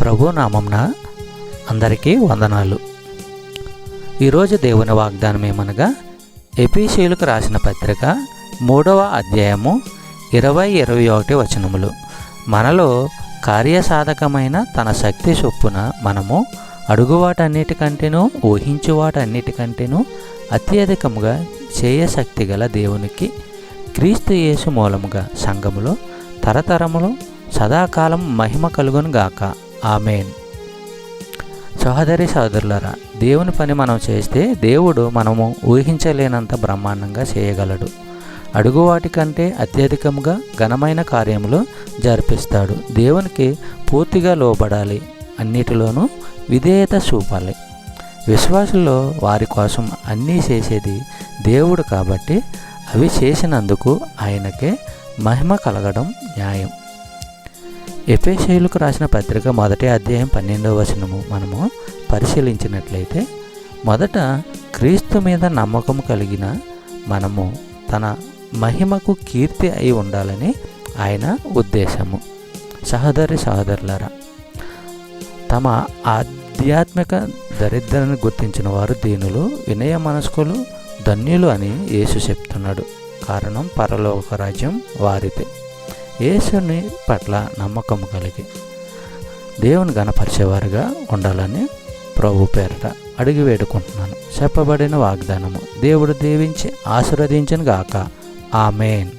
ప్రభు నామంన అందరికీ వందనాలు. ఈరోజు దేవుని వాగ్దానం ఏమనగా, ఎఫెసీయులకు రాసిన పత్రిక 3వ అధ్యాయము 20-21 వచనములు. మనలో కార్యసాధకమైన తన శక్తి చొప్పున మనము అడుగువాటన్నిటికంటేనూ ఊహించువాటన్నిటికంటేనూ అత్యధికముగా చేయశక్తి గల దేవునికి క్రీస్తు యేసు మూలముగా సంఘములో తరతరములు సదాకాలం మహిమ కలుగును గాక. ఆమేన్. సహోదరి సహోదరులారా, దేవుని పని మనం చేస్తే దేవుడు మనము ఊహించలేనంత బ్రహ్మాండంగా చేయగలడు. అడుగువాటి కంటే అత్యధికముగా ఘనమైన కార్యములు జరిపిస్తాడు. దేవునికి పూర్తిగా లోబడాలి, అన్నిటిలోనూ విధేయత చూపాలి. విశ్వాసుల్లో వారి కోసం అన్నీ చేసేది దేవుడు కాబట్టి అవి చేసినందుకు ఆయనకే మహిమ కలగడం న్యాయం. ఎఫెసీయులకు రాసిన పత్రిక 1వ అధ్యాయం 12వ వచనము మనము పరిశీలించినట్లయితే, మొదట క్రీస్తు మీద నమ్మకం కలిగిన మనము తన మహిమకు కీర్తి అయి ఉండాలని ఆయన ఉద్దేశము. సహోదరి సహోదరులారా, తమ ఆధ్యాత్మిక దరిద్రాన్ని గుర్తించిన వారు దీనులు, వినయ మనస్కులు ధన్యులు అని యేసు చెప్తున్నాడు. కారణం పరలోక రాజ్యం వారిదే. యేసుని పట్ల నమ్మకం కలిగి దేవుని గణపరిచేవారుగా ఉండాలని ప్రభు పేరట అడిగి వేడుకుంటున్నాను. చెప్పబడిన వాగ్దానము దేవుడు దీవించి ఆశీర్వదించును గాక. ఆమేన్.